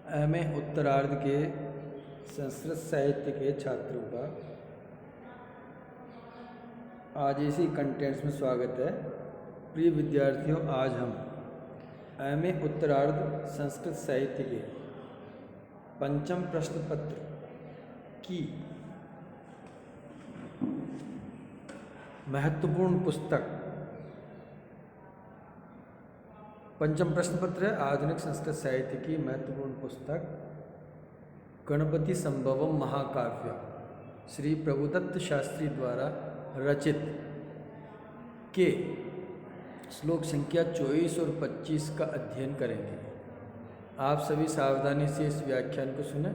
MA उत्तरार्ध के संस्कृत साहित्य के छात्रों का आज इसी कंटेंट्स में स्वागत है। प्रिय विद्यार्थियों, आज हम एमए उत्तरार्ध संस्कृत साहित्य के पंचम प्रश्न पत्र की महत्वपूर्ण पुस्तक पंचम प्रश्न पत्र है आधुनिक संस्कृत साहित्य की महत्वपूर्ण पुस्तक गणपति संभवम महाकाव्य श्री प्रभुदत्त शास्त्री द्वारा रचित के श्लोक संख्या 24 और 25 का अध्ययन करेंगे। आप सभी सावधानी से इस व्याख्यान को सुनें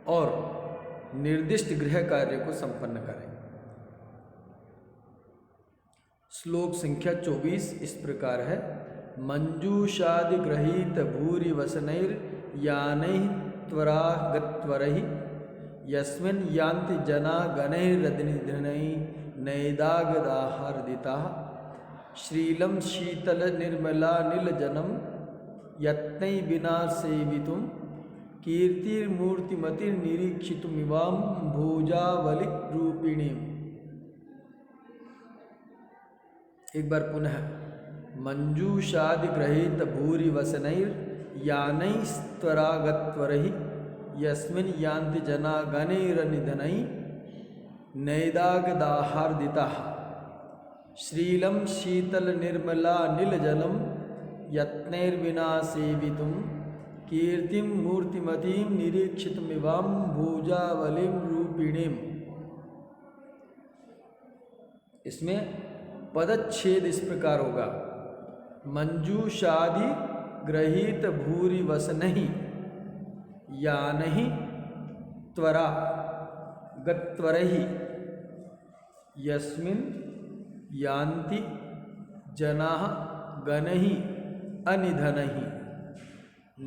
और निर्दिष्ट गृह कार्य को संपन्न करें। श्लोक संख्या 24 इस प्रकार है। मंजूषादि गृहीत भूरि वसनैर यानैः त्वरा गत्वरैः यस्मिन् यान्ति जना गणैरनिधनैः नैदागदाहार्दिताः श्रीलं शीतल निर्मला नीलजनं यत्नै विना सेवितुं कीर्तिर्मूर्तिमतिर्निरीक्षितुमिवां भुजावलिरूपिणीम्। एक बार पुनः मंजूषादि गृहीत भूरि वसनैर यानैस्त्वरागत्वरैः यस्मिन् यान्ति जना गणैरनिधनैः नैदागदाहार्दिताः श्रीलं शीतल निर्मला नीलजलं यत्नैर्विना सेवितुं कीर्तिं मूर्तिमतीं निरीक्षितुमिवां भुजावलिं रूपिणीम्। इसमें पदच्छेद इस प्रकार होगा। मंजूषादि गृहीत भूरि वसनहि यानहि त्वरा गत्वरहि यस्मिन् यान्ति जनाः गणैः अनिधनैः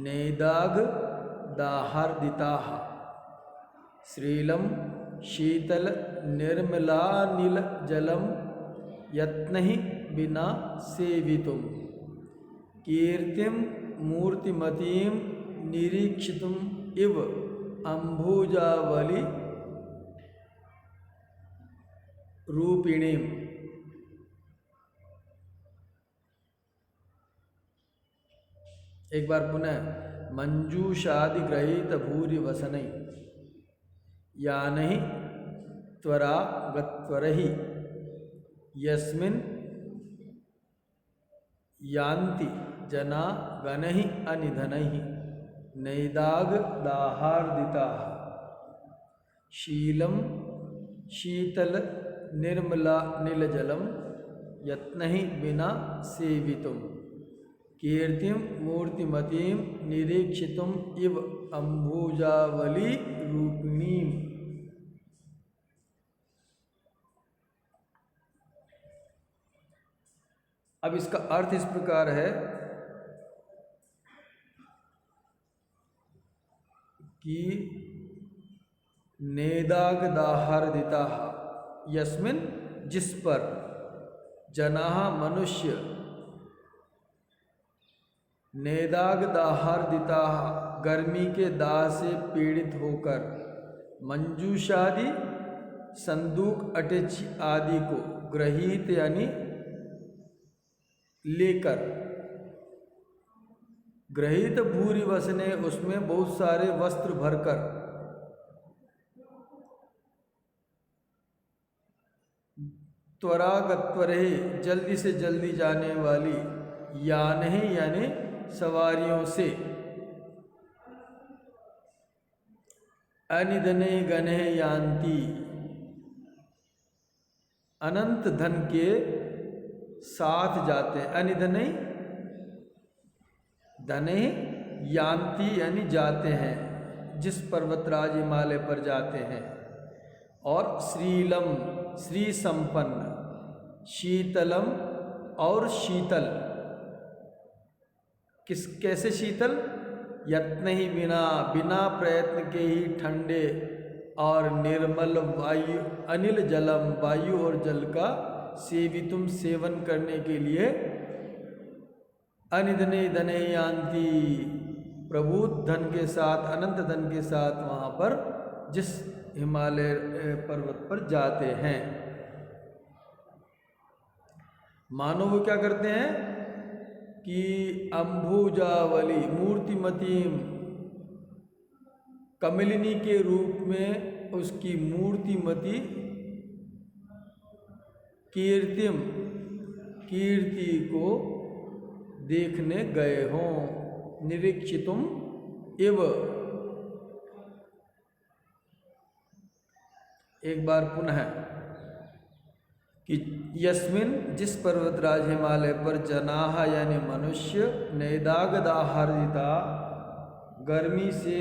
नैदागदाहार्दिताः श्रीलं शीतल निर्मलानिलजलं यत्नैः विना सेवितुं कीर्तिं मूर्तिमतीं निरीक्षितुम् इव अम्बुजावली रूपिणीम्। एक बार पुनः मंजूषादि गृहीत भूरि वसनै यानैः त्वरा गत्वरहि यस्मिन् यान्ति जना गणैः अनिधनैः नैदागदाहार्दिताः शीलं शीतल निर्मला नीलजलं यत्नैः विना सेवितुं कीर्तिं मूर्तिमतीं निरीक्षितुम् इव अम्बुजावली रूपिणीम्। अब इसका अर्थ इस प्रकार है कि नेदागदाहार्दिताः यस्मिन् जिस पर जनाः मनुष्य नेदागदाहार्दिताः गर्मी के दाह से पीड़ित होकर मंजूषादि संदूक अटेची आदि को गृहीत यानी लेकर गृहीत भूरि वसने उसमें बहुत सारे वस्त्र भरकर त्वरागत्वरे जल्दी से जल्दी जाने वाली यानैः यानी सवारियों से अनिधने गणैः यान्ति अनंत धन के साथ जाते हैं। अनिधने धने यान्ति यानी जाते हैं, जिस पर्वतराज हिमालय पर जाते हैं। और श्रीलम श्री संपन्न शीतलम और शीतल कैसे शीतल यत्न ही बिना प्रयत्न के ही ठंडे और निर्मल वायु अनिल जलम वायु और जल का सेवितुम सेवन करने के लिए अनिधने धने यान्ति प्रभुत धन के साथ, अनंत धन के साथ वहाँ पर जिस हिमालय पर्वत पर जाते हैं, मानो वो क्या करते हैं कि अम्बुजावली मूर्तिमतीम, कमलिनी के रूप में उसकी मूर्तिमती कीर्तिम, कीर्ति को देखने गए हों। निरीक्षितुम इव, एक बार पुनः कि यस्मिन, जिस पर्वतराज हिमालय पर जनाह यानी मनुष्य, नैदागदाहारिता, गर्मी से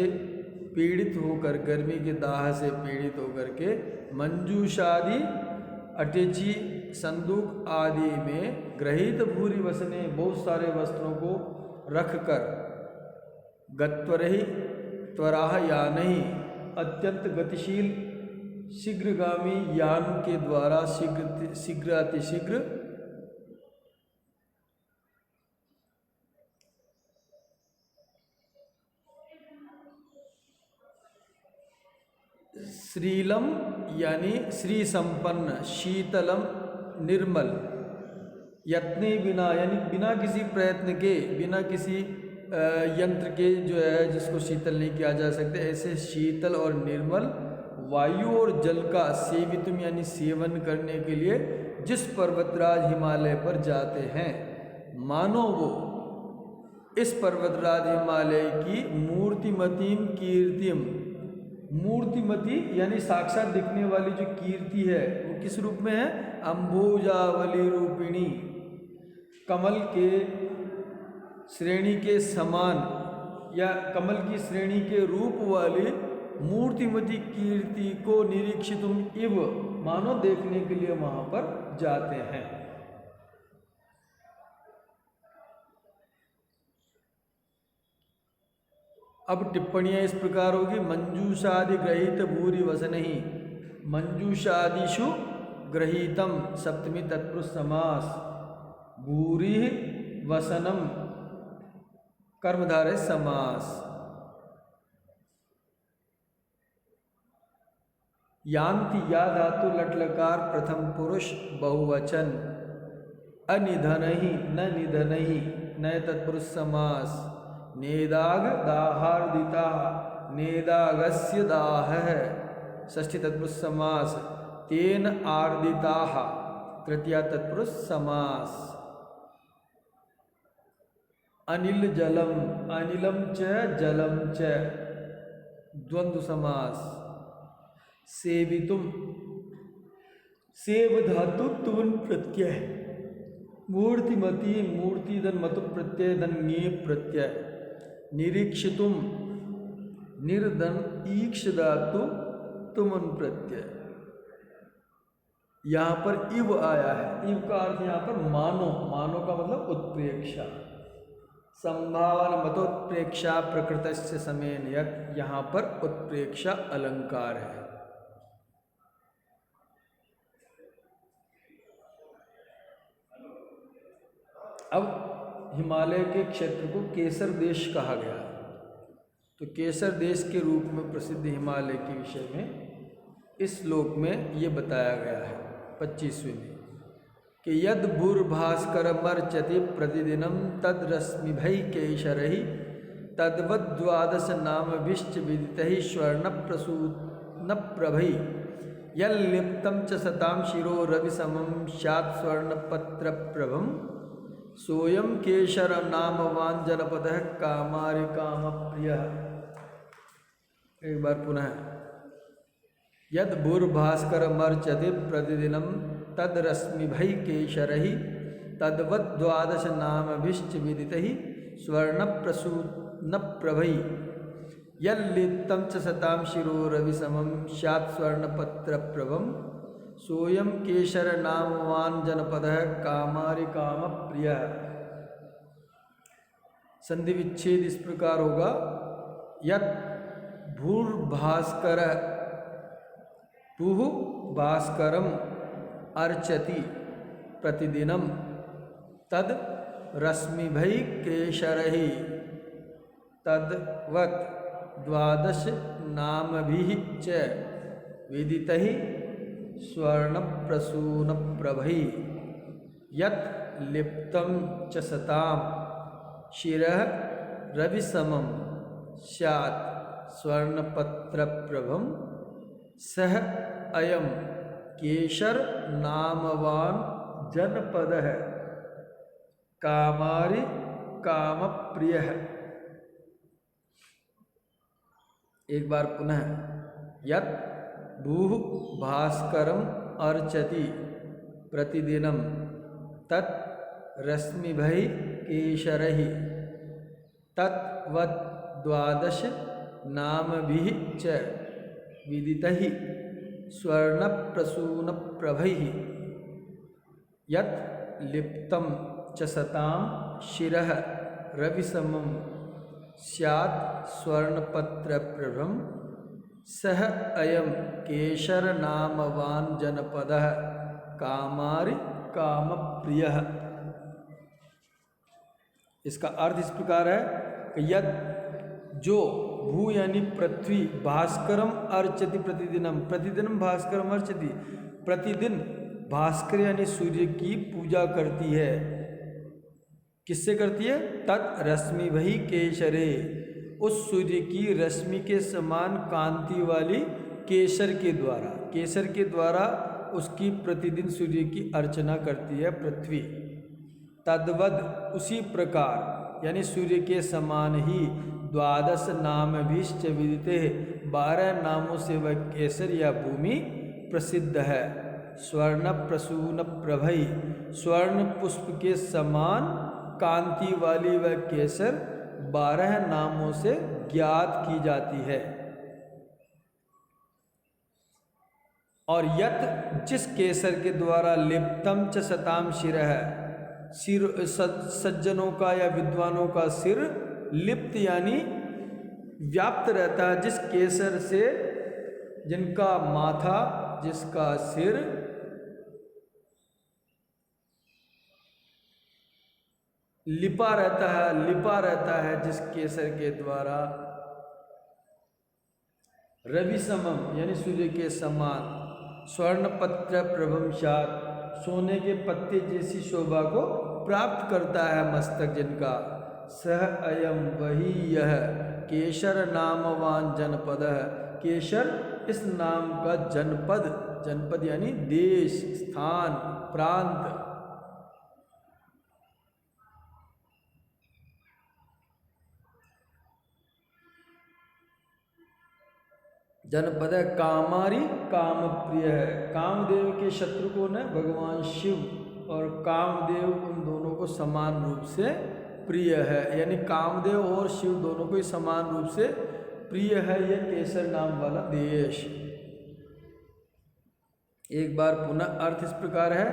पीड़ित होकर, गर्मी के दाह से पीड़ित होकर के, मंजूषादि अटेची संदूक आदि में ग्रहित भूरी वसने, बहुत सारे वस्त्रों को रखकर, गत्वरहि त्वराह या नहीं, अत्यंत गतिशील शीघ्रगामी यान के द्वारा शीघ्र अतिशीघ्र श्रीलम यानी श्री संपन्न, शीतलम निर्मल, यत्ने बिना यानी बिना किसी प्रयत्न के, बिना किसी यंत्र के जो है जिसको शीतल नहीं किया जा सकता, ऐसे शीतल और निर्मल वायु और जल का सेवितुम यानी सेवन करने के लिए जिस पर्वतराज हिमालय पर जाते हैं, मानो वो इस पर्वतराज हिमालय की मूर्तिमतीम कीर्तिम, मूर्तिमती यानी साक्षात दिखने वाली जो कीर्ति है वो किस रूप में है, अम्बुजावली रूपिणी, कमल के श्रेणी के समान या कमल की श्रेणी के रूप वाली मूर्तिमती कीर्ति को निरीक्षितुम इव, मानो देखने के लिए वहां पर जाते हैं। अब टिप्पणियां इस प्रकार होगी। मंजूषादि ग्रहीत भूरि वसन ही, मंजूषादिषु ग्रहीतम सप्तमी तत्पुरुष समास, भूरि वसनम कर्मधारय समास। यान्ति या धातु लटलकार प्रथम पुरुष बहुवचन, अनिधनहि न निधनहि नय तत्पुरुष समास। नेदाग दाहार्दिता, नेदागस्य दाह षष्ठी तत्पुरुष समास। तेन आर्दिताः तृतीया तत्पुरुष समास। अनिल जलम, अनिलम च जलम च द्वंद्व समास। सेवितुम, सेव धातु तुम प्रत्यय, मूर्तिमती मूर्ति धन मतु प्रत्यय धन ञे प्रत्यय। निरीक्षितुम, निर्धन ईक्ष धातु तुमन प्रत्यय। यहाँ पर इव आया है, इव का अर्थ यहाँ पर मानो, मानो का मतलब उत्प्रेक्षा, संभावना मतोत्प्रेक्षा प्रकृतस्य समेन यत्, यहाँ पर उत्प्रेक्षा अलंकार है। अब हिमालय के क्षेत्र को केसर देश कहा गया, तो केसर देश के रूप में प्रसिद्ध हिमालय के विषय में इस श्लोक में ये बताया गया है 25वें में कि यद भूर्भास्कर मर्चति प्रतिदिनम तद रश्मिभै केशरहि तद्वद द्वादश नाम विश्च विदितहि स्वर्ण प्रसून प्रभै यल्लिप्तं च सतां शिरो रविसमं स्यात् स्वर्णपत्र प्रभम सोयम केशर नामवान जनपदः कामारि काम प्रियः। एक बार पुनः, यद भूर्भास्कर मर्चति प्रतिदिनम तद रश्मिभै केशरहि तद्वद द्वादश नामभिश्च विदितहि स्वर्ण प्रसून प्रभै यल्लिप्तं च सतां शिरो रविसमं स्यात् स्वर्णपत्र प्रभम सोयम केशर नामवान जनपदः कामारि काम प्रियः। संधि विच्छेद इस प्रकार होगा, यत् भूर्भास्कर भूः भास्करम अर्चति प्रतिदिनम तद रश्मिभै केशरहि तद्वत् द्वादश नामभिः च विदितैः स्वर्णप्रसूनप्रभैः यत् लिप्तं च सतां शिरः रविसमं स्यात् स्वर्णपत्रप्रभं सः अयं केशर नामवान जनपदः कामारि कामप्रियः। एक बार पुनः यत् भूः भास्करम् अर्चति प्रतिदिनं तत् रश्मिभिः केशरैः तद्वत् द्वादश नामभिः च विदितैः स्वर्णप्रसूनप्रभैः यत् लिप्तं च सतां शिरः रविसमं स्यात् स्वर्णपत्रप्रभं सः अयं केशरनामवान् जनपदः कामारि कामप्रियः। इसका अर्थ इस प्रकार है कि यद जो भू यानी पृथ्वी भास्करम अर्चति प्रतिदिनम, प्रतिदिनम भास्करम अर्चति, प्रतिदिन भास्कर यानी सूर्य की पूजा करती है। किससे करती है? तत् रश्मि वही केशरे, उस सूर्य की रश्मि के समान कांति वाली केसर के द्वारा, केसर के द्वारा उसकी प्रतिदिन सूर्य की अर्चना करती है पृथ्वी। तद्वद उसी प्रकार यानी सूर्य के समान ही द्वादश नाम भीष्ट विदिते 12 नामों से वह केसर या भूमि प्रसिद्ध है। स्वर्ण प्रसून प्रभई, स्वर्ण पुष्प के समान कांति वाली वह केसर 12 नामों से ज्ञात की जाती है। और यत जिस केसर के द्वारा लिप्तम च सताम शिरः, सिर सज्जनों का या विद्वानों का सिर लिप्त यानी व्याप्त रहता है, जिस केसर से जिनका माथा, जिसका सिर लिपा रहता है जिस केसर के द्वारा रवि समम यानी सूर्य के समान, स्वर्णपत्र प्रभम शात सोने के पत्ते जैसी शोभा को प्राप्त करता है मस्तक जिनका। सह अयम वही यह केशर नामवान जनपद है, केशर इस नाम का जनपद, जनपद यानी देश, स्थान, प्रांत। जनपद है कामारी कामप्रिय है। कामदेव के शत्रु कौन है? भगवान शिव, और कामदेव उन दोनों को समान रूप से प्रिय है, यानी कामदेव और शिव दोनों को ही समान रूप से प्रिय है यह केसर नाम वाला देश। एक बार पुनः अर्थ इस प्रकार है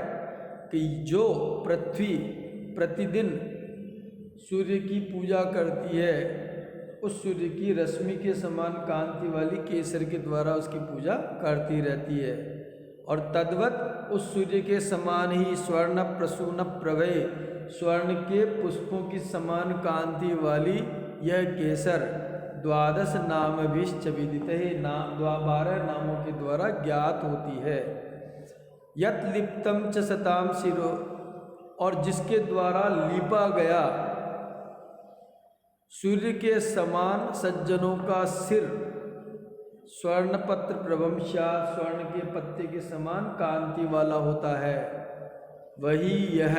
कि जो पृथ्वी प्रतिदिन सूर्य की पूजा करती है, उस सूर्य की रश्मि के समान कांति वाली केसर के द्वारा उसकी पूजा करती रहती है। और तद्वत उस सूर्य के समान ही स्वर्ण प्रसून प्रभय, स्वर्ण के पुष्पों की समान कांति वाली यह केसर द्वादश नाम भीष्ट विदित है, 12 नामों के द्वारा ज्ञात होती है। यत लिप्तम च सताम शिरो, और जिसके द्वारा लीपा गया सूर्य के समान सज्जनों का सिर, स्वर्णपत्र प्रभंशा स्वर्ण के पत्ते के समान कांति वाला होता है, वही यह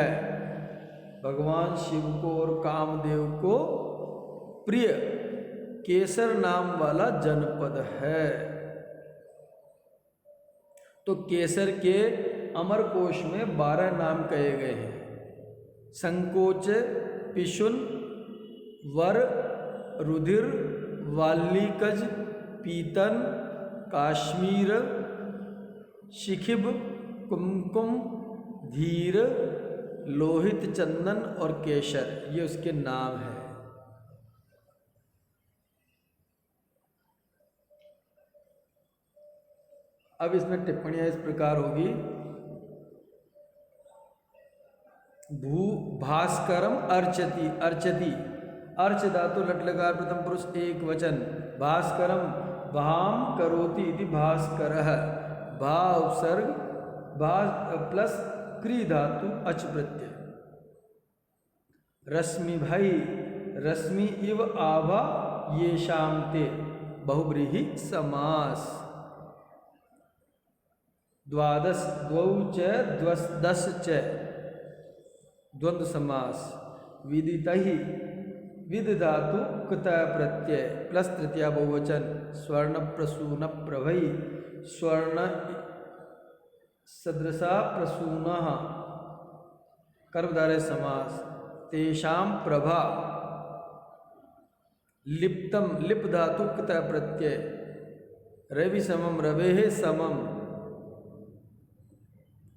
भगवान शिव को और कामदेव को प्रिय केसर नाम वाला जनपद है। तो केसर के अमरकोश में 12 नाम कहे गए हैं। संकोच, पिशुन, वर, रुधिर, वाल्लीकज, पीतन, काश्मीर, शिखिब, कुमकुम, धीर, लोहित चंदन और केशर, ये उसके नाम हैं। अब इसमें टिप्पणियां इस प्रकार होगी। भू भास्करम अर्चति, अर्चति अर्च धातु लट लकार प्रथम पुरुष एक वचन। भास्करम भाम करोति इति भास्करः। भा उपसर्ग भा प्लस क्री धातु अच प्रत्यय। रश्मि भाई रश्मि इव आभा ये शामते बहुब्रीहि समास। द्वादश द्वौ च दश च द्वंद्व समास। विदितहि विद धातु कृत प्रत्यय प्लस तृतीया बहुवचन। स्वर्ण प्रसून प्रभई स्वर्ण सदृशा प्रसूनः कर्मधारय समास। तेषाम प्रभा लिप्तम लिप धातु कृत प्रत्यय। रवि समम रवेः समम।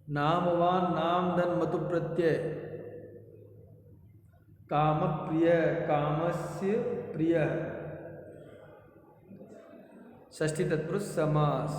नामवान नाम धन मतु प्रत्यय। काम प्रिय कामस्य प्रिय। षष्ठी तत्पुरुष समास।